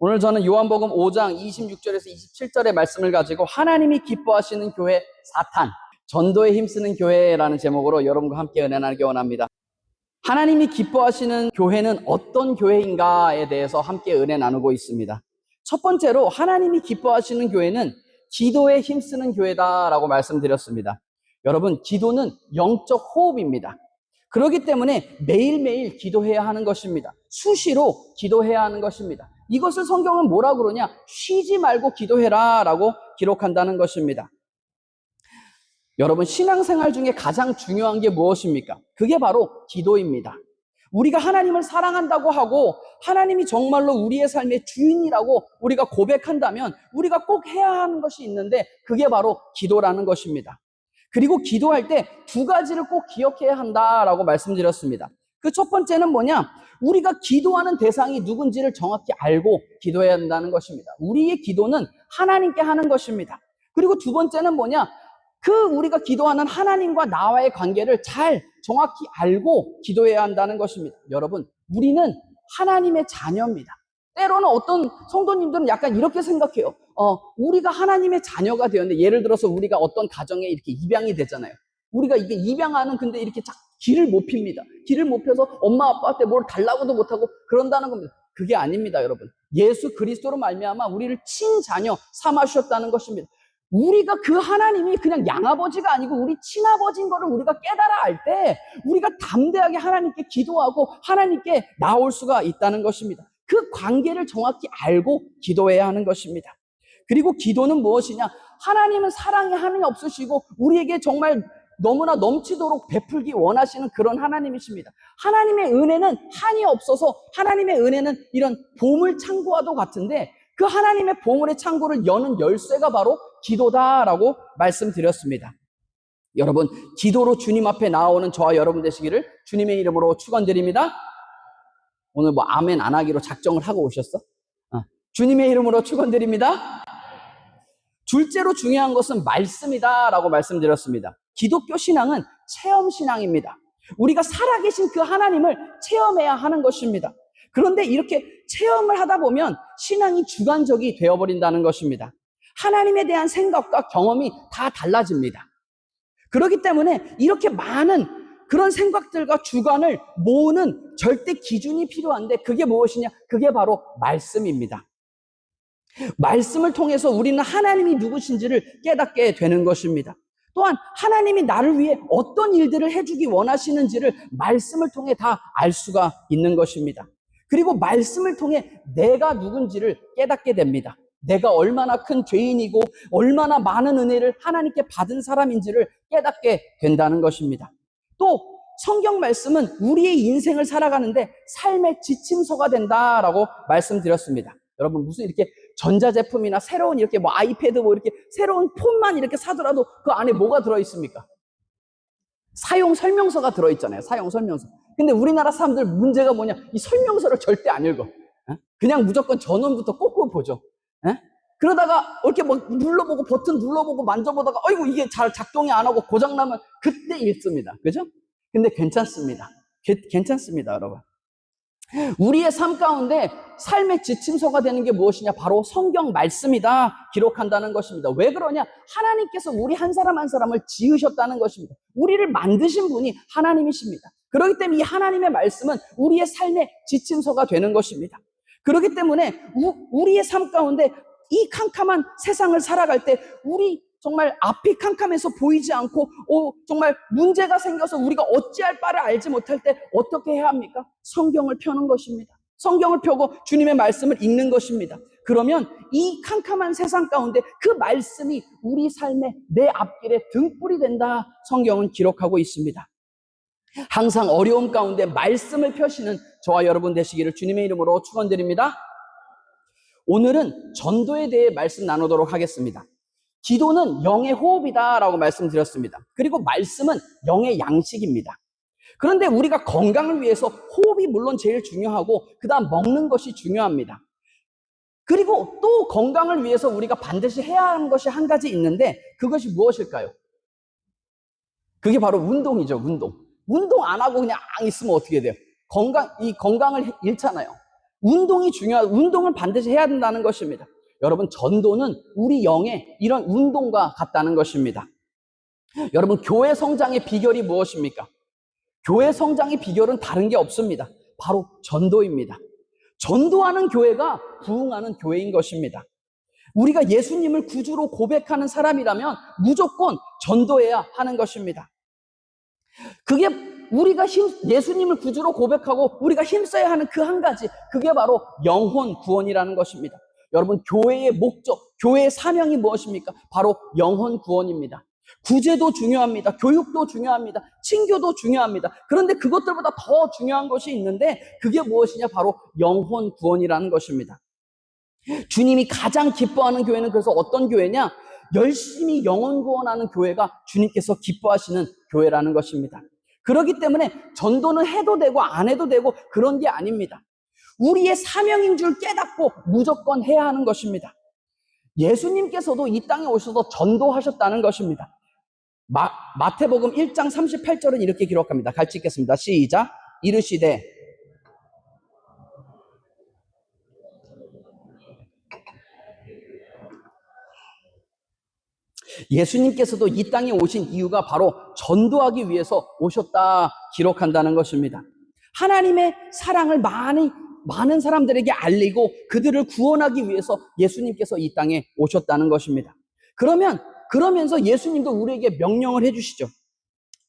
오늘 저는 요한복음 5장 26절에서 27절의 말씀을 가지고 하나님이 기뻐하시는 교회 사탄, 전도에 힘쓰는 교회라는 제목으로 여러분과 함께 은혜 나누기 원합니다. 하나님이 기뻐하시는 교회는 어떤 교회인가에 대해서 함께 은혜 나누고 있습니다. 첫 번째로 하나님이 기뻐하시는 교회는 기도에 힘쓰는 교회다라고 말씀드렸습니다. 여러분, 기도는 영적 호흡입니다. 그렇기 때문에 매일매일 기도해야 하는 것입니다. 수시로 기도해야 하는 것입니다. 이것을 성경은 뭐라 그러냐? 쉬지 말고 기도해라 라고 기록한다는 것입니다. 여러분, 신앙생활 중에 가장 중요한 게 무엇입니까? 그게 바로 기도입니다. 우리가 하나님을 사랑한다고 하고 하나님이 정말로 우리의 삶의 주인이라고 우리가 고백한다면 우리가 꼭 해야 하는 것이 있는데 그게 바로 기도라는 것입니다. 그리고 기도할 때 두 가지를 꼭 기억해야 한다라고 말씀드렸습니다. 그 첫 번째는 뭐냐? 우리가 기도하는 대상이 누군지를 정확히 알고 기도해야 한다는 것입니다. 우리의 기도는 하나님께 하는 것입니다. 그리고 두 번째는 뭐냐? 우리가 기도하는 하나님과 나와의 관계를 잘 정확히 알고 기도해야 한다는 것입니다. 여러분, 우리는 하나님의 자녀입니다. 때로는 어떤 성도님들은 약간 이렇게 생각해요. 우리가 하나님의 자녀가 되었는데, 예를 들어서 우리가 어떤 가정에 이렇게 입양이 되잖아요. 우리가 이게 입양하는 근데 이렇게 길을 못 핍니다. 길을 못 펴서 엄마 아빠한테 뭘 달라고도 못하고 그런다는 겁니다. 그게 아닙니다, 여러분. 예수 그리스도로 말미암아 우리를 친자녀 삼아 주셨다는 것입니다. 우리가 그 하나님이 그냥 양아버지가 아니고 우리 친아버지인 거를 우리가 깨달아 알 때 우리가 담대하게 하나님께 기도하고 하나님께 나올 수가 있다는 것입니다. 그 관계를 정확히 알고 기도해야 하는 것입니다. 그리고 기도는 무엇이냐? 하나님은 사랑이 한이 없으시고 우리에게 정말 너무나 넘치도록 베풀기 원하시는 그런 하나님이십니다. 하나님의 은혜는 한이 없어서 하나님의 은혜는 이런 보물 창고와도 같은데 그 하나님의 보물의 창고를 여는 열쇠가 바로 기도다라고 말씀드렸습니다. 여러분, 기도로 주님 앞에 나오는 저와 여러분 되시기를 주님의 이름으로 축원드립니다. 오늘 뭐 아멘 안 하기로 작정을 하고 오셨어? 주님의 이름으로 축원드립니다. 둘째로 중요한 것은 말씀이다라고 말씀드렸습니다. 기독교 신앙은 체험 신앙입니다. 우리가 살아계신 그 하나님을 체험해야 하는 것입니다. 그런데 이렇게 체험을 하다 보면 신앙이 주관적이 되어버린다는 것입니다. 하나님에 대한 생각과 경험이 다 달라집니다. 그렇기 때문에 이렇게 많은 그런 생각들과 주관을 모으는 절대 기준이 필요한데 그게 무엇이냐? 그게 바로 말씀입니다. 말씀을 통해서 우리는 하나님이 누구신지를 깨닫게 되는 것입니다. 또한 하나님이 나를 위해 어떤 일들을 해주기 원하시는지를 말씀을 통해 다 알 수가 있는 것입니다. 그리고 말씀을 통해 내가 누군지를 깨닫게 됩니다. 내가 얼마나 큰 죄인이고 얼마나 많은 은혜를 하나님께 받은 사람인지를 깨닫게 된다는 것입니다. 또 성경 말씀은 우리의 인생을 살아가는데 삶의 지침서가 된다라고 말씀드렸습니다. 여러분, 무슨 이렇게 전자제품이나 새로운 이렇게 뭐 아이패드 뭐 이렇게 새로운 폰만 이렇게 사더라도 그 안에 뭐가 들어있습니까? 사용 설명서가 들어있잖아요. 사용 설명서. 근데 우리나라 사람들 문제가 뭐냐? 이 설명서를 절대 안 읽어. 그냥 무조건 전원부터 꽂고 보죠. 그러다가 이렇게 막 눌러보고 버튼 눌러보고 만져보다가 아이고 이게 잘 작동이 안 하고 고장나면 그때 읽습니다. 그죠? 근데 괜찮습니다. 괜찮습니다, 여러분. 우리의 삶 가운데 삶의 지침서가 되는 게 무엇이냐? 바로 성경 말씀이다 기록한다는 것입니다. 왜 그러냐? 하나님께서 우리 한 사람 한 사람을 지으셨다는 것입니다. 우리를 만드신 분이 하나님이십니다. 그렇기 때문에 이 하나님의 말씀은 우리의 삶의 지침서가 되는 것입니다. 그렇기 때문에 우리의 삶 가운데 이 캄캄한 세상을 살아갈 때 우리 정말 앞이 캄캄해서 보이지 않고 정말 문제가 생겨서 우리가 어찌할 바를 알지 못할 때 어떻게 해야 합니까? 성경을 펴는 것입니다. 성경을 펴고 주님의 말씀을 읽는 것입니다. 그러면 이 캄캄한 세상 가운데 그 말씀이 우리 삶의 내 앞길에 등불이 된다. 성경은 기록하고 있습니다. 항상 어려움 가운데 말씀을 펴시는 저와 여러분 되시기를 주님의 이름으로 축원드립니다. 오늘은 전도에 대해 말씀 나누도록 하겠습니다. 기도는 영의 호흡이다라고 말씀드렸습니다. 그리고 말씀은 영의 양식입니다. 그런데 우리가 건강을 위해서 호흡이 물론 제일 중요하고 그 다음 먹는 것이 중요합니다. 그리고 또 건강을 위해서 우리가 반드시 해야 하는 것이 한 가지 있는데 그것이 무엇일까요? 그게 바로 운동이죠. 운동 안 하고 그냥 있으면 어떻게 돼요? 건강을 잃잖아요. 운동을 반드시 해야 된다는 것입니다. 여러분, 전도는 우리 영의 이런 운동과 같다는 것입니다. 여러분, 교회 성장의 비결이 무엇입니까? 교회 성장의 비결은 다른 게 없습니다. 바로 전도입니다. 전도하는 교회가 부흥하는 교회인 것입니다. 우리가 예수님을 구주로 고백하는 사람이라면 무조건 전도해야 하는 것입니다. 그게 우리가 예수님을 구주로 고백하고 우리가 힘써야 하는 그 한 가지, 그게 바로 영혼 구원이라는 것입니다. 여러분, 교회의 목적, 교회의 사명이 무엇입니까? 바로 영혼 구원입니다. 구제도 중요합니다. 교육도 중요합니다. 친교도 중요합니다. 그런데 그것들보다 더 중요한 것이 있는데 그게 무엇이냐? 바로 영혼 구원이라는 것입니다. 주님이 가장 기뻐하는 교회는 그래서 어떤 교회냐? 열심히 영혼 구원하는 교회가 주님께서 기뻐하시는 교회라는 것입니다. 그렇기 때문에 전도는 해도 되고 안 해도 되고 그런 게 아닙니다. 우리의 사명인 줄 깨닫고 무조건 해야 하는 것입니다. 예수님께서도 이 땅에 오셔서 전도하셨다는 것입니다. 마태복음 1장 38절은 이렇게 기록합니다. 같이 읽겠습니다. 시작. 이르시되 예수님께서도 이 땅에 오신 이유가 바로 전도하기 위해서 오셨다 기록한다는 것입니다. 하나님의 사랑을 많은 사람들에게 알리고 그들을 구원하기 위해서 예수님께서 이 땅에 오셨다는 것입니다. 그러면서 예수님도 우리에게 명령을 해주시죠.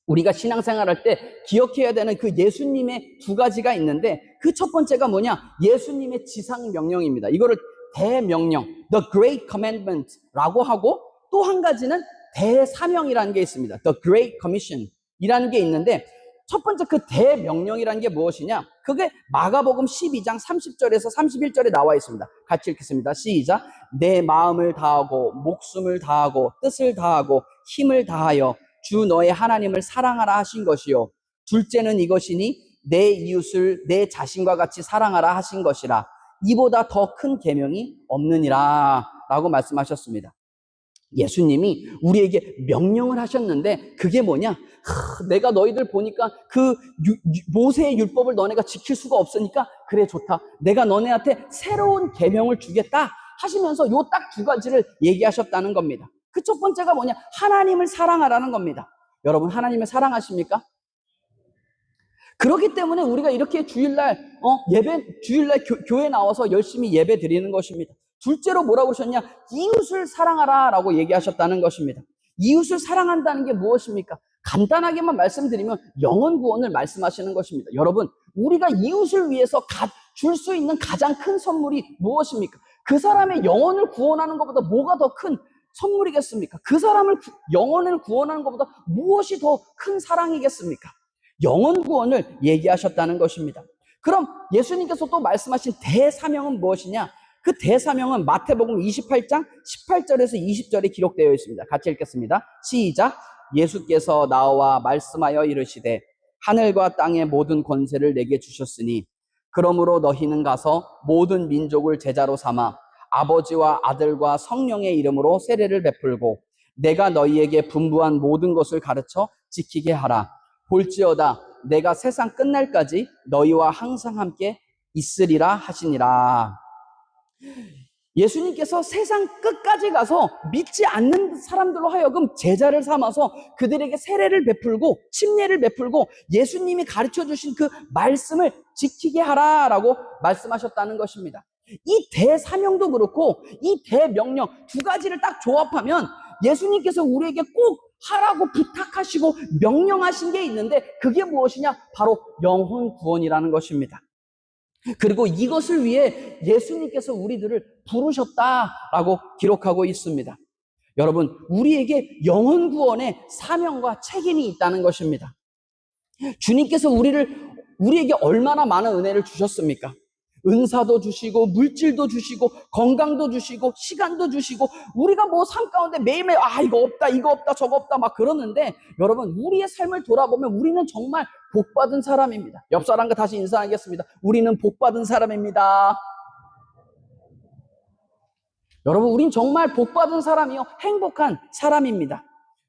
우리가 신앙생활할 때 기억해야 되는 그 예수님의 두 가지가 있는데 그 첫 번째가 뭐냐? 예수님의 지상 명령입니다. 이거를 대명령, The Great Commandment라고 하고 또 한 가지는 대사명이라는 게 있습니다. The Great Commission이라는 게 있는데 첫 번째 그 대명령이라는 게 무엇이냐? 그게 마가복음 12장 30절에서 31절에 나와 있습니다. 같이 읽겠습니다. 시작. 내 마음을 다하고 목숨을 다하고 뜻을 다하고 힘을 다하여 주 너의 하나님을 사랑하라 하신 것이요. 둘째는 이것이니 내 이웃을 내 자신과 같이 사랑하라 하신 것이라. 이보다 더 큰 계명이 없느니라 라고 말씀하셨습니다. 예수님이 우리에게 명령을 하셨는데 그게 뭐냐? 내가 너희들 보니까 그 모세의 율법을 너네가 지킬 수가 없으니까 그래 좋다. 내가 너네한테 새로운 계명을 주겠다 하시면서 요 딱 두 가지를 얘기하셨다는 겁니다. 그 첫 번째가 뭐냐? 하나님을 사랑하라는 겁니다. 여러분, 하나님을 사랑하십니까? 그렇기 때문에 우리가 이렇게 주일날 교회 나와서 열심히 예배 드리는 것입니다. 둘째로 뭐라고 그러셨냐? 이웃을 사랑하라 라고 얘기하셨다는 것입니다. 이웃을 사랑한다는 게 무엇입니까? 간단하게만 말씀드리면 영혼 구원을 말씀하시는 것입니다. 여러분, 우리가 이웃을 위해서 줄 수 있는 가장 큰 선물이 무엇입니까? 그 사람의 영혼을 구원하는 것보다 뭐가 더 큰 선물이겠습니까? 그 사람을 영혼을 구원하는 것보다 무엇이 더 큰 사랑이겠습니까? 영혼 구원을 얘기하셨다는 것입니다. 그럼 예수님께서 또 말씀하신 대사명은 무엇이냐? 그 대사명은 마태복음 28장 18절에서 20절에 기록되어 있습니다. 같이 읽겠습니다. 시작. 예수께서 나와 말씀하여 이르시되 하늘과 땅의 모든 권세를 내게 주셨으니 그러므로 너희는 가서 모든 민족을 제자로 삼아 아버지와 아들과 성령의 이름으로 세례를 베풀고 내가 너희에게 분부한 모든 것을 가르쳐 지키게 하라. 볼지어다 내가 세상 끝날까지 너희와 항상 함께 있으리라 하시니라. 예수님께서 세상 끝까지 가서 믿지 않는 사람들로 하여금 제자를 삼아서 그들에게 세례를 베풀고 침례를 베풀고 예수님이 가르쳐 주신 그 말씀을 지키게 하라라고 말씀하셨다는 것입니다. 이 대사명도 그렇고 이 대명령 두 가지를 딱 조합하면 예수님께서 우리에게 꼭 하라고 부탁하시고 명령하신 게 있는데 그게 무엇이냐? 바로 영혼 구원이라는 것입니다. 그리고 이것을 위해 예수님께서 우리들을 부르셨다라고 기록하고 있습니다. 여러분, 우리에게 영혼 구원의 사명과 책임이 있다는 것입니다. 주님께서 우리에게 얼마나 많은 은혜를 주셨습니까? 은사도 주시고 물질도 주시고 건강도 주시고 시간도 주시고 우리가 뭐 삶 가운데 매일매일 이거 없다 저거 없다 막 그러는데 여러분, 우리의 삶을 돌아보면 우리는 정말 복받은 사람입니다. 옆 사람과 다시 인사하겠습니다. 우리는 복받은 사람입니다. 여러분, 우린 정말 복받은 사람이요 행복한 사람입니다.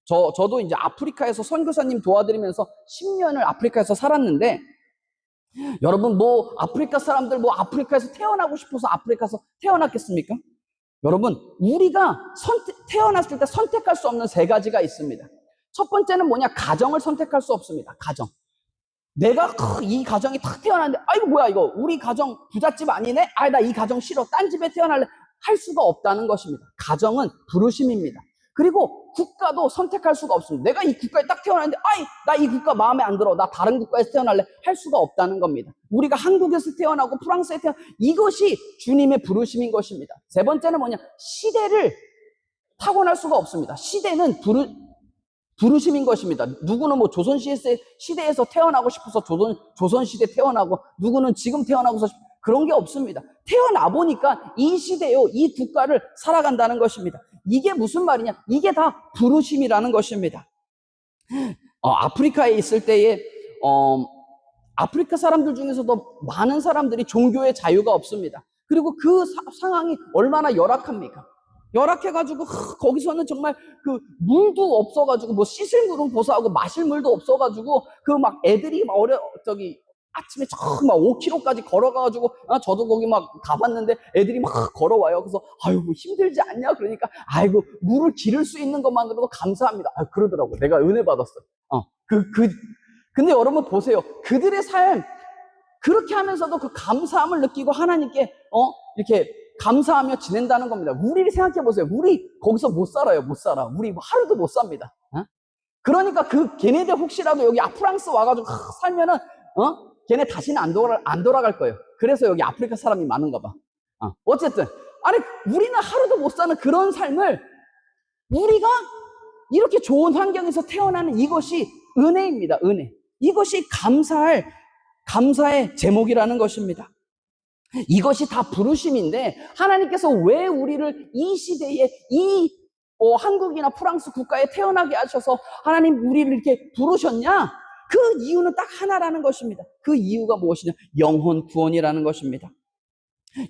저도 이제 아프리카에서 선교사님 도와드리면서 10년을 아프리카에서 살았는데 여러분, 뭐 아프리카 사람들 뭐 아프리카에서 태어나고 싶어서 아프리카에서 태어났겠습니까? 여러분, 우리가 태어났을 때 선택할 수 없는 세 가지가 있습니다. 첫 번째는 뭐냐? 가정을 선택할 수 없습니다. 가정. 내가 이 가정이 탁 태어났는데, 아이고 뭐야 이거 우리 가정 부잣집 아니네? 아, 나 이 가정 싫어. 딴 집에 태어날래. 할 수가 없다는 것입니다. 가정은 부르심입니다. 그리고 국가도 선택할 수가 없습니다. 내가 이 국가에 딱 태어났는데, 아이, 나 이 국가 마음에 안 들어. 나 다른 국가에서 태어날래. 할 수가 없다는 겁니다. 우리가 한국에서 태어나고 프랑스에 이것이 주님의 부르심인 것입니다. 세 번째는 뭐냐? 시대를 타고날 수가 없습니다. 시대는 부르심인 것입니다. 누구는 뭐 조선시대에서 태어나고 싶어서 조선시대 태어나고, 누구는 지금 태어나고서 그런 게 없습니다. 태어나 보니까 이 시대요, 이 국가를 살아간다는 것입니다. 이게 무슨 말이냐? 이게 다 부르심이라는 것입니다. 아프리카에 있을 때에, 아프리카 사람들 중에서도 많은 사람들이 종교의 자유가 없습니다. 그리고 그 상황이 얼마나 열악합니까? 열악해가지고 거기서는 정말 그 물도 없어가지고 뭐 씻을 물은 고사하고 마실 물도 없어가지고 그 막 애들이 막 아침에 막 5km까지 걸어가가지고, 저도 거기 막 가봤는데 애들이 막 걸어와요. 그래서 아이고 힘들지 않냐? 그러니까 아이고 물을 기를 수 있는 것만으로도 감사합니다. 그러더라고. 내가 은혜 받았어. 근데 여러분 보세요. 그들의 삶 그렇게 하면서도 그 감사함을 느끼고 하나님께 이렇게 감사하며 지낸다는 겁니다. 우리를 생각해 보세요. 우리 거기서 못 살아요. 못 살아. 우리 하루도 못 삽니다. 그러니까 걔네들 혹시라도 여기 프랑스 와가지고 살면은 걔네 다시는 안 돌아갈 거예요. 그래서 여기 아프리카 사람이 많은가 봐. 어쨌든 아니 우리는 하루도 못 사는 그런 삶을 우리가 이렇게 좋은 환경에서 태어나는 이것이 은혜입니다. 은혜. 이것이 감사의 제목이라는 것입니다. 이것이 다 부르심인데 하나님께서 왜 우리를 이 시대에 한국이나 프랑스 국가에 태어나게 하셔서 하나님 우리를 이렇게 부르셨냐? 그 이유는 딱 하나라는 것입니다. 그 이유가 무엇이냐? 영혼 구원이라는 것입니다.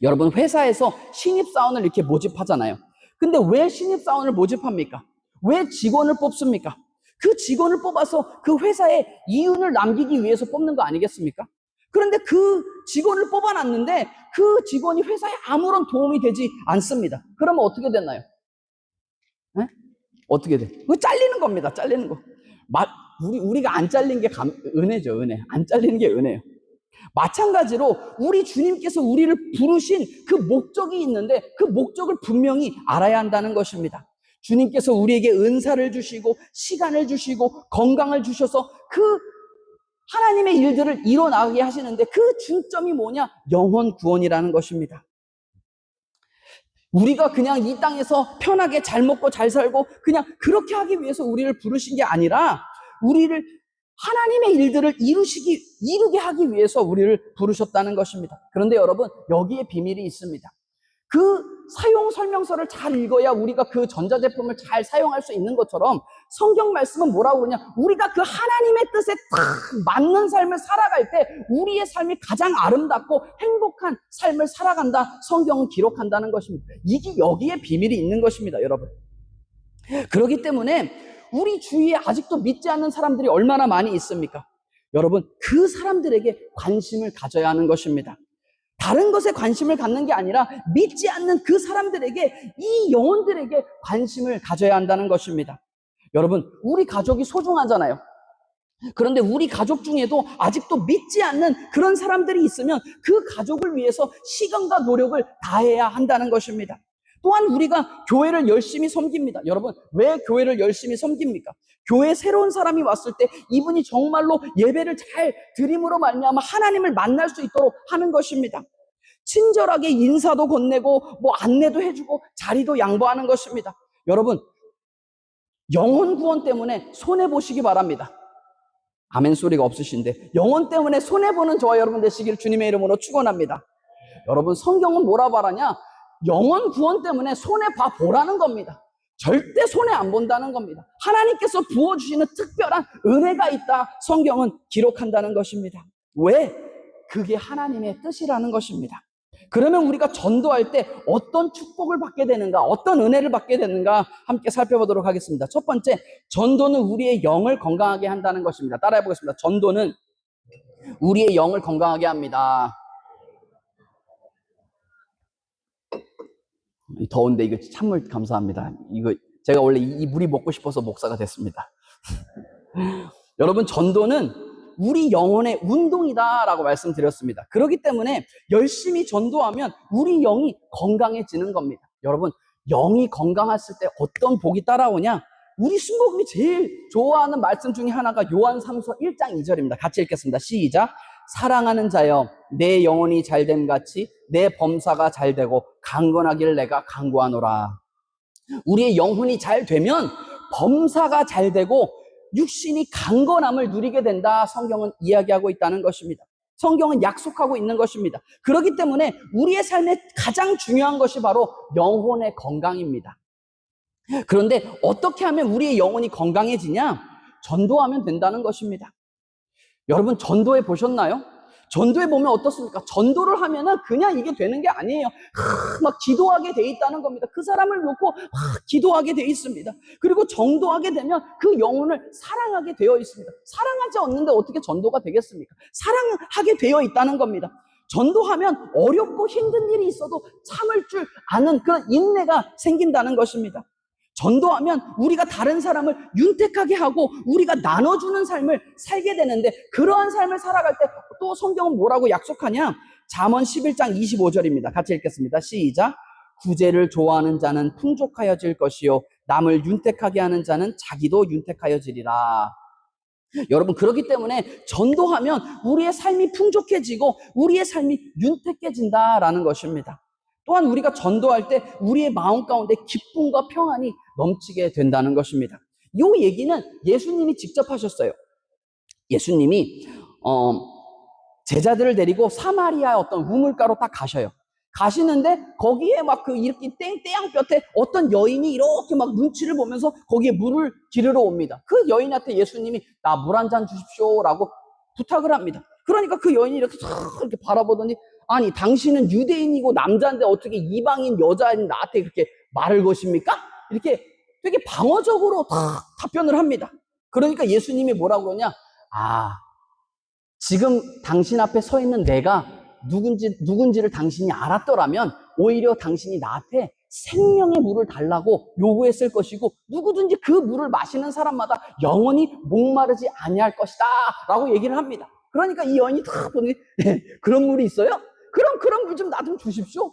여러분 회사에서 신입사원을 이렇게 모집하잖아요. 근데 왜 신입사원을 모집합니까? 왜 직원을 뽑습니까? 그 직원을 뽑아서 그 회사에 이윤을 남기기 위해서 뽑는 거 아니겠습니까? 그런데 그 직원을 뽑아놨는데 그 직원이 회사에 아무런 도움이 되지 않습니다. 그러면 어떻게 됐나요? 네? 어떻게 돼? 그거 잘리는 겁니다. 잘리는 거. 우리가 안 잘린 게 은혜죠. 은혜. 안 잘리는 게 은혜예요. 마찬가지로 우리 주님께서 우리를 부르신 그 목적이 있는데 그 목적을 분명히 알아야 한다는 것입니다. 주님께서 우리에게 은사를 주시고 시간을 주시고 건강을 주셔서 그 하나님의 일들을 이뤄나가게 하시는데 그 중점이 뭐냐? 영혼 구원이라는 것입니다. 우리가 그냥 이 땅에서 편하게 잘 먹고 잘 살고 그냥 그렇게 하기 위해서 우리를 부르신 게 아니라 우리를 하나님의 일들을 이루게 하기 위해서 우리를 부르셨다는 것입니다. 그런데 여러분 여기에 비밀이 있습니다. 그 사용 설명서를 잘 읽어야 우리가 그 전자제품을 잘 사용할 수 있는 것처럼 성경 말씀은 뭐라고 그러냐? 우리가 그 하나님의 뜻에 딱 맞는 삶을 살아갈 때 우리의 삶이 가장 아름답고 행복한 삶을 살아간다. 성경은 기록한다는 것입니다. 이게 여기에 비밀이 있는 것입니다, 여러분. 그렇기 때문에 우리 주위에 아직도 믿지 않는 사람들이 얼마나 많이 있습니까? 여러분, 그 사람들에게 관심을 가져야 하는 것입니다. 다른 것에 관심을 갖는 게 아니라 믿지 않는 그 사람들에게, 이 영혼들에게 관심을 가져야 한다는 것입니다. 여러분, 우리 가족이 소중하잖아요. 그런데 우리 가족 중에도 아직도 믿지 않는 그런 사람들이 있으면 그 가족을 위해서 시간과 노력을 다해야 한다는 것입니다. 또한 우리가 교회를 열심히 섬깁니다. 여러분, 왜 교회를 열심히 섬깁니까? 교회에 새로운 사람이 왔을 때 이분이 정말로 예배를 잘 드림으로 말미암아 하나님을 만날 수 있도록 하는 것입니다. 친절하게 인사도 건네고 뭐 안내도 해주고 자리도 양보하는 것입니다. 여러분, 영혼 구원 때문에 손해보시기 바랍니다. 아멘 소리가 없으신데 영혼 때문에 손해보는 저와 여러분 되시기를 주님의 이름으로 축원합니다. 여러분, 성경은 뭐라 말하냐? 영혼 구원 때문에 손해봐 보라는 겁니다. 절대 손해 안 본다는 겁니다. 하나님께서 부어주시는 특별한 은혜가 있다. 성경은 기록한다는 것입니다. 왜? 그게 하나님의 뜻이라는 것입니다. 그러면 우리가 전도할 때 어떤 축복을 받게 되는가, 어떤 은혜를 받게 되는가 함께 살펴보도록 하겠습니다. 첫 번째, 전도는 우리의 영을 건강하게 한다는 것입니다. 따라해 보겠습니다. 전도는 우리의 영을 건강하게 합니다. 더운데 이거 찬물 감사합니다. 이거 제가 원래 이 물이 먹고 싶어서 목사가 됐습니다. 여러분, 전도는 우리 영혼의 운동이다라고 말씀드렸습니다. 그렇기 때문에 열심히 전도하면 우리 영이 건강해지는 겁니다. 여러분, 영이 건강했을 때 어떤 복이 따라오냐? 우리 순복음이 제일 좋아하는 말씀 중에 하나가 요한삼서 1장 2절입니다. 같이 읽겠습니다. 시작. 사랑하는 자여, 내 영혼이 잘됨 같이 내 범사가 잘되고 강건하길 내가 간구하노라. 우리의 영혼이 잘 되면 범사가 잘되고 육신이 강건함을 누리게 된다. 성경은 이야기하고 있다는 것입니다. 성경은 약속하고 있는 것입니다. 그렇기 때문에 우리의 삶에 가장 중요한 것이 바로 영혼의 건강입니다. 그런데 어떻게 하면 우리의 영혼이 건강해지냐? 전도하면 된다는 것입니다. 여러분, 전도해 보셨나요? 전도해 보면 어떻습니까? 전도를 하면은 그냥 이게 되는 게 아니에요. 막 기도하게 돼 있다는 겁니다. 그 사람을 놓고 기도하게 돼 있습니다. 그리고 전도하게 되면 그 영혼을 사랑하게 되어 있습니다. 사랑하지 않는데 어떻게 전도가 되겠습니까? 사랑하게 되어 있다는 겁니다. 전도하면 어렵고 힘든 일이 있어도 참을 줄 아는 그런 인내가 생긴다는 것입니다. 전도하면 우리가 다른 사람을 윤택하게 하고 우리가 나눠주는 삶을 살게 되는데, 그러한 삶을 살아갈 때 또 성경은 뭐라고 약속하냐? 잠언 11장 25절입니다. 같이 읽겠습니다. 시작. 구제를 좋아하는 자는 풍족하여질 것이요 남을 윤택하게 하는 자는 자기도 윤택하여지리라. 여러분, 그렇기 때문에 전도하면 우리의 삶이 풍족해지고 우리의 삶이 윤택해진다라는 것입니다. 또한 우리가 전도할 때 우리의 마음 가운데 기쁨과 평안이 넘치게 된다는 것입니다. 이 얘기는 예수님이 직접 하셨어요. 예수님이 제자들을 데리고 사마리아 어떤 우물가로 딱 가셔요. 가시는데 거기에 막 이렇게 땡볕에 어떤 여인이 이렇게 막 눈치를 보면서 거기에 물을 기르러 옵니다. 그 여인한테 예수님이 나 물 한 잔 주십시오라고 부탁을 합니다. 그러니까 그 여인이 이렇게 바라보더니, 아니 당신은 유대인이고 남자인데 어떻게 이방인 여자인 나한테 그렇게 말을 거십니까? 이렇게 되게 방어적으로 답변을 합니다. 그러니까 예수님이 뭐라고 그러냐? 지금 당신 앞에 서 있는 내가 누군지를 당신이 알았더라면 오히려 당신이 나한테 생명의 물을 달라고 요구했을 것이고 누구든지 그 물을 마시는 사람마다 영원히 목마르지 아니할 것이다 라고 얘기를 합니다. 그러니까 이 여인이 다 보니 그런 물이 있어요? 그럼 물 좀 나 좀 주십시오.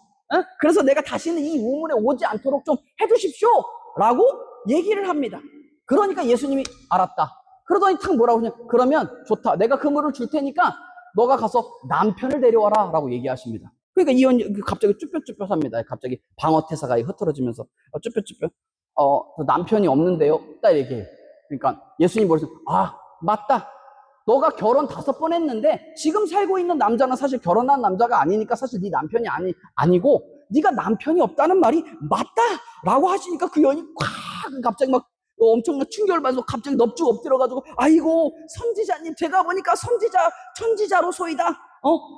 그래서 내가 다시는 이 우물에 오지 않도록 좀 해주십시오 라고 얘기를 합니다. 그러니까 예수님이 알았다. 그러더니 탁 뭐라고 하냐? 그러면 좋다. 내가 그 물을 줄 테니까 너가 가서 남편을 데려와라 라고 얘기하십니다. 그러니까 이 여인이 갑자기 쭈뼛쭈뼛합니다. 갑자기 방어태사가 흐트러지면서 쭈뼛쭈뼛 남편이 없는데요? 딱 얘기해요. 그러니까 예수님이 뭐랬어요? 맞다. 너가 결혼 5번 했는데 지금 살고 있는 남자는 사실 결혼한 남자가 아니니까 사실 네 남편이 아니고 네가 남편이 없다는 말이 맞다 라고 하시니까 그 여인이 갑자기 막 엄청난 충격을 받아서 갑자기 넙죽 엎드려가지고, 아이고 선지자님, 제가 보니까 천지자로소이다.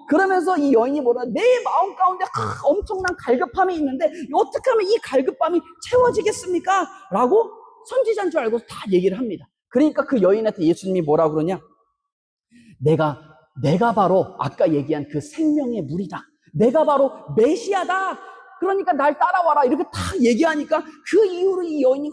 그러면서 이 여인이 뭐라, 내 마음 가운데 엄청난 갈급함이 있는데 어떻게 하면 이 갈급함이 채워지겠습니까? 라고 선지자인 줄 알고 다 얘기를 합니다. 그러니까 그 여인한테 예수님이 뭐라 그러냐? 내가 바로 아까 얘기한 그 생명의 물이다. 내가 바로 메시아다. 그러니까 날 따라와라. 이렇게 다 얘기하니까 그 이후로 이 여인이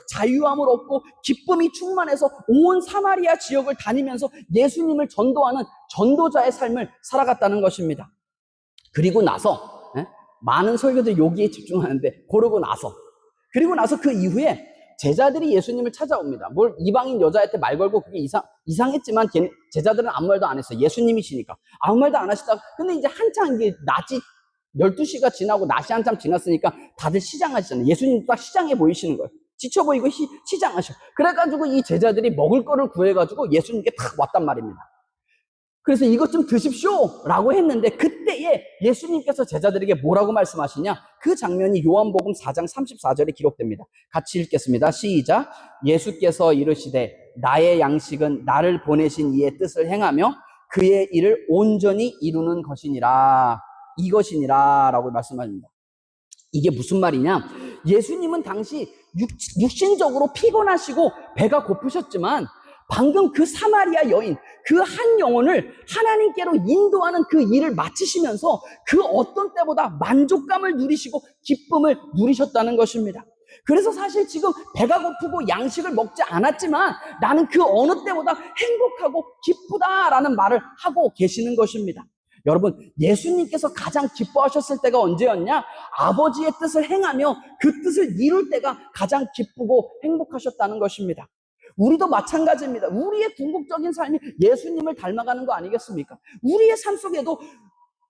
자유함을 얻고 기쁨이 충만해서 온 사마리아 지역을 다니면서 예수님을 전도하는 전도자의 삶을 살아갔다는 것입니다. 그리고 나서 많은 설교들이 여기에 집중하는데 그리고 나서 그 이후에 제자들이 예수님을 찾아옵니다. 뭘 이방인 여자한테 말 걸고 그게 이상했지만 제자들은 아무 말도 안 했어요. 예수님이시니까 아무 말도 안 하시다가, 근데 이제 한창 이게 낮이 12시가 지나고 낮이 한참 지났으니까 다들 시장하시잖아요. 예수님도 딱 시장해 보이시는 거예요. 지쳐 보이고 시장하셔. 그래가지고 이 제자들이 먹을 거를 구해가지고 예수님께 탁 왔단 말입니다. 그래서 이것 좀 드십시오 라고 했는데, 그때에 예수님께서 제자들에게 뭐라고 말씀하시냐? 그 장면이 요한복음 4장 34절에 기록됩니다. 같이 읽겠습니다. 시작. 예수께서 이르시되 나의 양식은 나를 보내신 이의 뜻을 행하며 그의 일을 온전히 이루는 것이니라. 이것이니라 라고 말씀합니다. 이게 무슨 말이냐? 예수님은 당시 육신적으로 피곤하시고 배가 고프셨지만 방금 그 사마리아 여인, 그 한 영혼을 하나님께로 인도하는 그 일을 마치시면서 그 어떤 때보다 만족감을 누리시고 기쁨을 누리셨다는 것입니다. 그래서 사실 지금 배가 고프고 양식을 먹지 않았지만 나는 그 어느 때보다 행복하고 기쁘다라는 말을 하고 계시는 것입니다. 여러분, 예수님께서 가장 기뻐하셨을 때가 언제였냐? 아버지의 뜻을 행하며 그 뜻을 이룰 때가 가장 기쁘고 행복하셨다는 것입니다. 우리도 마찬가지입니다. 우리의 궁극적인 삶이 예수님을 닮아가는 거 아니겠습니까? 우리의 삶 속에도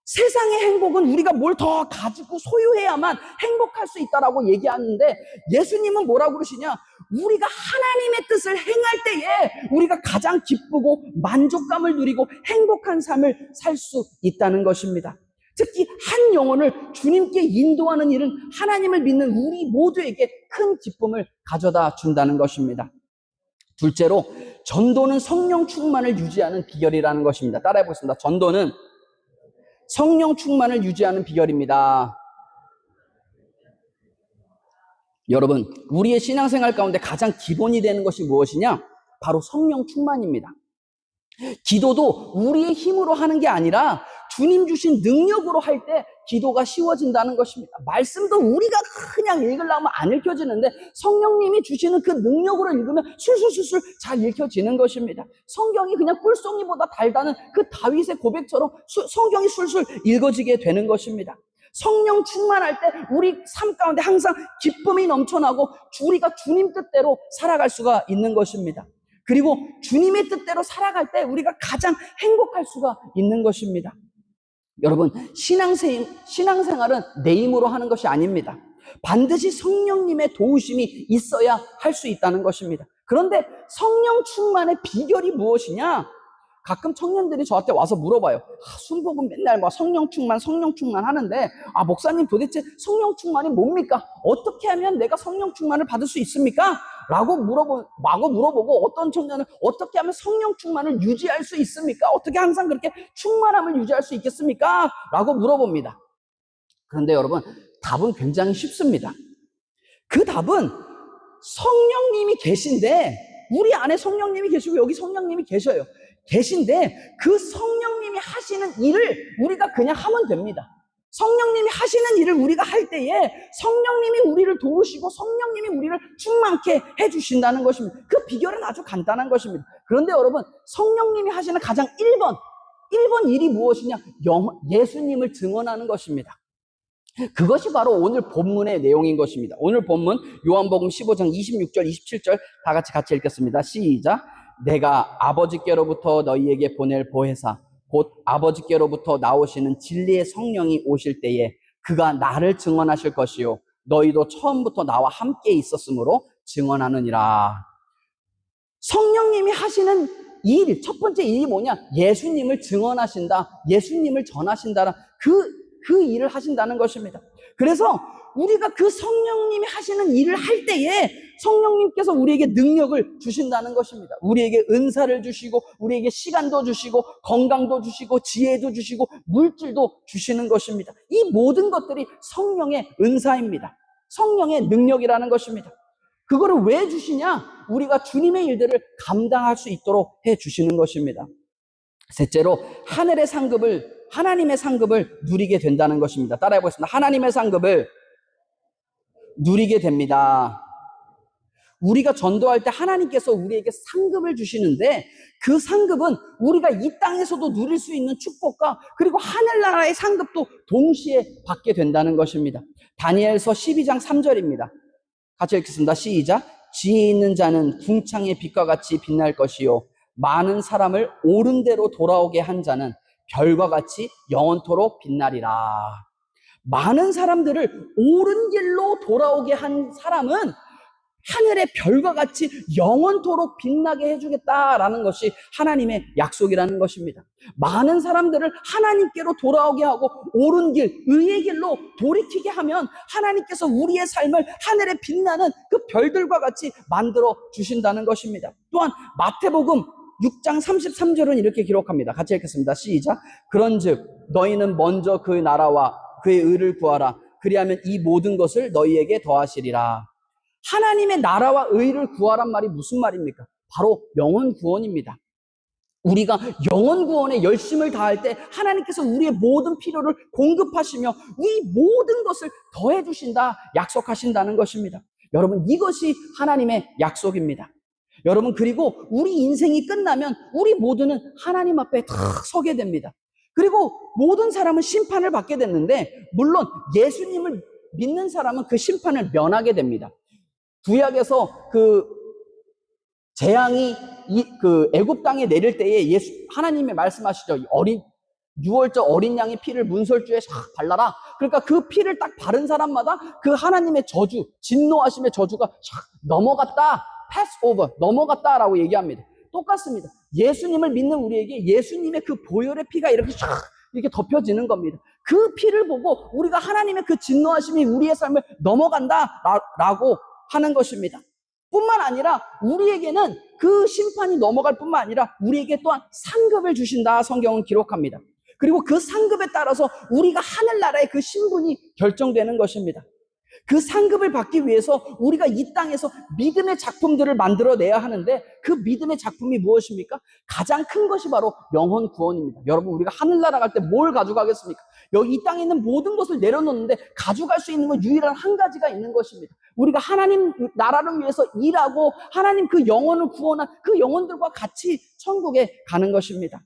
세상의 행복은 우리가 뭘 더 가지고 소유해야만 행복할 수 있다라고 얘기하는데, 예수님은 뭐라고 그러시냐? 우리가 하나님의 뜻을 행할 때에 우리가 가장 기쁘고 만족감을 누리고 행복한 삶을 살 수 있다는 것입니다. 특히 한 영혼을 주님께 인도하는 일은 하나님을 믿는 우리 모두에게 큰 기쁨을 가져다 준다는 것입니다. 둘째로, 전도는 성령 충만을 유지하는 비결이라는 것입니다. 따라해 보겠습니다. 전도는 성령 충만을 유지하는 비결입니다. 여러분, 우리의 신앙생활 가운데 가장 기본이 되는 것이 무엇이냐? 바로 성령 충만입니다. 기도도 우리의 힘으로 하는 게 아니라 주님 주신 능력으로 할 때 기도가 쉬워진다는 것입니다. 말씀도 우리가 그냥 읽으려면 안 읽혀지는데 성령님이 주시는 그 능력으로 읽으면 술술술술 잘 읽혀지는 것입니다. 성경이 그냥 꿀송이보다 달다는 그 다윗의 고백처럼 성경이 술술 읽어지게 되는 것입니다. 성령 충만할 때 우리 삶 가운데 항상 기쁨이 넘쳐나고 우리가 주님 뜻대로 살아갈 수가 있는 것입니다. 그리고 주님의 뜻대로 살아갈 때 우리가 가장 행복할 수가 있는 것입니다. 여러분, 신앙생활은 내 힘으로 하는 것이 아닙니다. 반드시 성령님의 도우심이 있어야 할 수 있다는 것입니다. 그런데 성령 충만의 비결이 무엇이냐? 가끔 청년들이 저한테 와서 물어봐요. 순복음 맨날 막 성령 충만 하는데, 목사님 도대체 성령 충만이 뭡니까? 어떻게 하면 내가 성령 충만을 받을 수 있습니까? 라고 물어보고, 어떤 청년은 어떻게 하면 성령 충만을 유지할 수 있습니까? 어떻게 항상 그렇게 충만함을 유지할 수 있겠습니까? 라고 물어봅니다. 그런데 여러분, 답은 굉장히 쉽습니다. 그 답은 성령님이 계신데, 우리 안에 성령님이 계시고 여기 성령님이 계신데 그 성령님이 하시는 일을 우리가 그냥 하면 됩니다. 성령님이 하시는 일을 우리가 할 때에 성령님이 우리를 도우시고 성령님이 우리를 충만케 해주신다는 것입니다. 그 비결은 아주 간단한 것입니다. 그런데 여러분, 성령님이 하시는 가장 1번 일이 무엇이냐? 예수님을 증언하는 것입니다. 그것이 바로 오늘 본문의 내용인 것입니다. 오늘 본문 요한복음 15장 26절 27절 다 같이 읽겠습니다. 시작. 내가 아버지께로부터 너희에게 보낼 보혜사 곧 아버지께로부터 나오시는 진리의 성령이 오실 때에 그가 나를 증언하실 것이요 너희도 처음부터 나와 함께 있었으므로 증언하느니라. 성령님이 하시는 일, 첫 번째 일이 뭐냐? 예수님을 증언하신다, 예수님을 전하신다, 그 일을 하신다는 것입니다. 그래서 우리가 그 성령님이 하시는 일을 할 때에 성령님께서 우리에게 능력을 주신다는 것입니다. 우리에게 은사를 주시고 우리에게 시간도 주시고 건강도 주시고 지혜도 주시고 물질도 주시는 것입니다. 이 모든 것들이 성령의 은사입니다. 성령의 능력이라는 것입니다. 그거를 왜 주시냐? 우리가 주님의 일들을 감당할 수 있도록 해 주시는 것입니다. 셋째로, 하나님의 상급을 누리게 된다는 것입니다. 따라해 보겠습니다. 하나님의 상급을 누리게 됩니다. 우리가 전도할 때 하나님께서 우리에게 상급을 주시는데 그 상급은 우리가 이 땅에서도 누릴 수 있는 축복과 그리고 하늘나라의 상급도 동시에 받게 된다는 것입니다. 다니엘서 12장 3절입니다. 같이 읽겠습니다. 시작. 지혜 있는 자는 궁창의 빛과 같이 빛날 것이요 많은 사람을 옳은 대로 돌아오게 한 자는 별과 같이 영원토록 빛나리라. 많은 사람들을 옳은 길로 돌아오게 한 사람은 하늘의 별과 같이 영원토록 빛나게 해주겠다라는 것이 하나님의 약속이라는 것입니다. 많은 사람들을 하나님께로 돌아오게 하고 옳은 길, 의의 길로 돌이키게 하면 하나님께서 우리의 삶을 하늘에 빛나는 그 별들과 같이 만들어 주신다는 것입니다. 또한 마태복음 6장 33절은 이렇게 기록합니다. 같이 읽겠습니다. 시작. 그런즉 너희는 먼저 그 나라와 그의 의를 구하라. 그리하면 이 모든 것을 너희에게 더하시리라. 하나님의 나라와 의를 구하란 말이 무슨 말입니까? 바로 영혼 구원입니다. 우리가 영혼 구원에 열심을 다할 때 하나님께서 우리의 모든 필요를 공급하시며 우리 모든 것을 더해 주신다, 약속하신다는 것입니다. 여러분, 이것이 하나님의 약속입니다. 여러분, 그리고 우리 인생이 끝나면 우리 모두는 하나님 앞에 다 서게 됩니다. 그리고 모든 사람은 심판을 받게 됐는데, 물론 예수님을 믿는 사람은 그 심판을 면하게 됩니다. 구약에서 재앙이 애굽 땅에 내릴 때에 하나님이 말씀하시죠. 유월절 어린 양의 피를 문설주에 싹 발라라. 그러니까 그 피를 딱 바른 사람마다 그 하나님의 저주, 진노하심의 저주가 싹 넘어갔다. pass over, 넘어갔다라고 얘기합니다. 똑같습니다. 예수님을 믿는 우리에게 예수님의 그 보혈의 피가 이렇게 싹 이렇게 덮여지는 겁니다. 그 피를 보고 우리가 하나님의 그 진노하심이 우리의 삶을 넘어간다라고 하는 것입니다. 뿐만 아니라 우리에게는 그 심판이 넘어갈 뿐만 아니라 우리에게 또한 상급을 주신다, 성경은 기록합니다. 그리고 그 상급에 따라서 우리가 하늘나라의 그 신분이 결정되는 것입니다. 그 상급을 받기 위해서 우리가 이 땅에서 믿음의 작품들을 만들어내야 하는데, 그 믿음의 작품이 무엇입니까? 가장 큰 것이 바로 영혼 구원입니다. 여러분, 우리가 하늘나라 갈 때 뭘 가져가겠습니까? 여기 이 땅에 있는 모든 것을 내려놓는데 가져갈 수 있는 건 유일한 한 가지가 있는 것입니다. 우리가 하나님 나라를 위해서 일하고 하나님 그 영혼을 구원한 그 영혼들과 같이 천국에 가는 것입니다.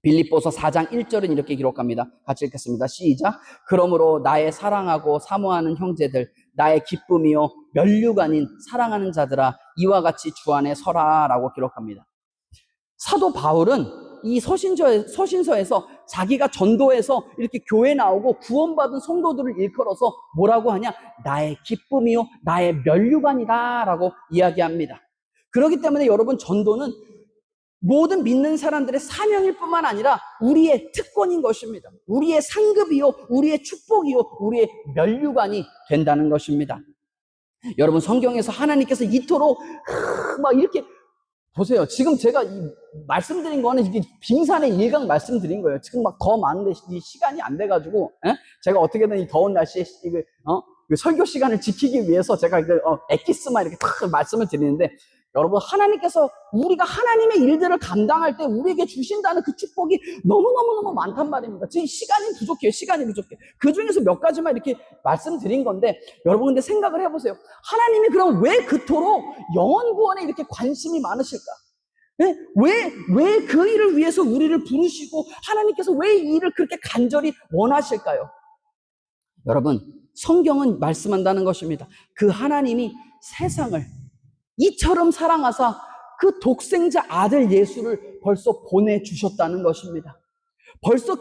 빌립보서 4장 1절은 이렇게 기록합니다. 같이 읽겠습니다. 시작. 그러므로 나의 사랑하고 사모하는 형제들, 나의 기쁨이요 면류관인 사랑하는 자들아, 이와 같이 주 안에 서라라고 기록합니다. 사도 바울은 이 서신서에서 자기가 전도해서 이렇게 교회 나오고 구원받은 성도들을 일컬어서 뭐라고 하냐? 나의 기쁨이요 나의 면류관이다 라고 이야기합니다. 그렇기 때문에 여러분, 전도는 모든 믿는 사람들의 사명일 뿐만 아니라 우리의 특권인 것입니다. 우리의 상급이요 우리의 축복이요 우리의 면류관이 된다는 것입니다. 여러분, 성경에서 하나님께서 이토록 막 이렇게 보세요. 지금 제가 말씀드린 거는 이게 빙산의 일강 말씀드린 거예요. 지금 막 더 많은데 이 시간이 안 돼가지고, 제가 어떻게든 이 더운 날씨에 그 설교 시간을 지키기 위해서 제가 엑기스만 이렇게 딱 말씀을 드리는데, 여러분, 하나님께서 우리가 하나님의 일들을 감당할 때 우리에게 주신다는 그 축복이 너무너무너무 많단 말입니다. 지금 시간이 부족해. 그 중에서 몇 가지만 이렇게 말씀드린 건데, 여러분 근데 생각을 해보세요. 하나님이 그럼 왜 그토록 영혼 구원에 이렇게 관심이 많으실까? 왜 그 일을 위해서 우리를 부르시고 하나님께서 왜 이 일을 그렇게 간절히 원하실까요? 여러분, 성경은 말씀한다는 것입니다. 그 하나님이 세상을 이처럼 사랑하사 그 독생자 아들 예수를 벌써 보내주셨다는 것입니다. 벌써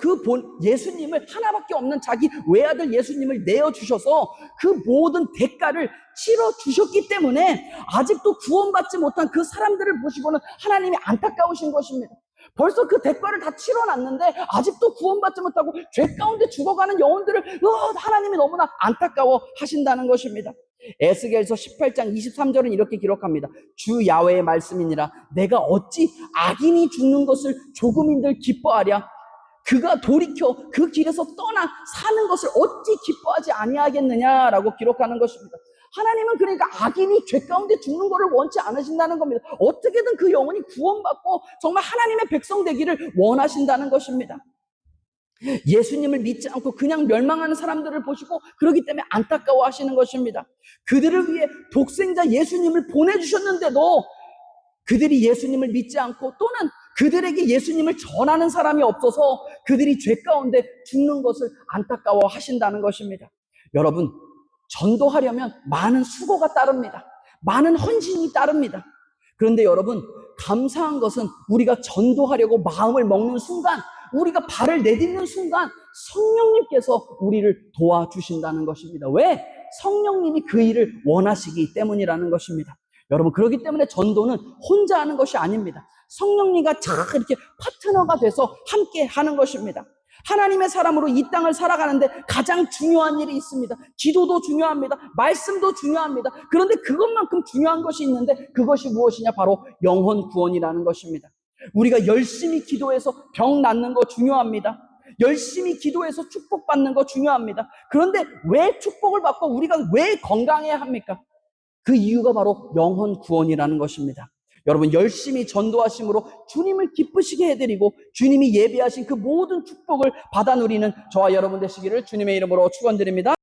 예수님을, 하나밖에 없는 자기 외아들 예수님을 내어주셔서 그 모든 대가를 치러주셨기 때문에 아직도 구원받지 못한 그 사람들을 보시고는 하나님이 안타까우신 것입니다. 벌써 그 대가를 다 치러놨는데 아직도 구원받지 못하고 죄 가운데 죽어가는 영혼들을 하나님이 너무나 안타까워 하신다는 것입니다. 에스겔서 18장 23절은 이렇게 기록합니다. 주 야훼의 말씀이니라. 내가 어찌 악인이 죽는 것을 조금인들 기뻐하랴. 그가 돌이켜 그 길에서 떠나 사는 것을 어찌 기뻐하지 아니하겠느냐라고 기록하는 것입니다. 하나님은 그러니까 악인이 죄 가운데 죽는 것을 원치 않으신다는 겁니다. 어떻게든 그 영혼이 구원받고 정말 하나님의 백성 되기를 원하신다는 것입니다. 예수님을 믿지 않고 그냥 멸망하는 사람들을 보시고 그러기 때문에 안타까워 하시는 것입니다. 그들을 위해 독생자 예수님을 보내주셨는데도 그들이 예수님을 믿지 않고 또는 그들에게 예수님을 전하는 사람이 없어서 그들이 죄 가운데 죽는 것을 안타까워 하신다는 것입니다. 여러분, 전도하려면 많은 수고가 따릅니다. 많은 헌신이 따릅니다. 그런데 여러분, 감사한 것은 우리가 전도하려고 마음을 먹는 순간, 우리가 발을 내딛는 순간 성령님께서 우리를 도와주신다는 것입니다. 왜? 성령님이 그 일을 원하시기 때문이라는 것입니다. 여러분, 그렇기 때문에 전도는 혼자 하는 것이 아닙니다. 성령님과 잘 이렇게 파트너가 돼서 함께 하는 것입니다. 하나님의 사람으로 이 땅을 살아가는데 가장 중요한 일이 있습니다. 기도도 중요합니다. 말씀도 중요합니다. 그런데 그것만큼 중요한 것이 있는데 그것이 무엇이냐? 바로 영혼 구원이라는 것입니다. 우리가 열심히 기도해서 병 낫는 거 중요합니다. 열심히 기도해서 축복받는 거 중요합니다. 그런데 왜 축복을 받고 우리가 왜 건강해야 합니까? 그 이유가 바로 영혼 구원이라는 것입니다. 여러분 열심히 전도하심으로 주님을 기쁘시게 해드리고 주님이 예비하신 그 모든 축복을 받아 누리는 저와 여러분 되시기를 주님의 이름으로 축원드립니다.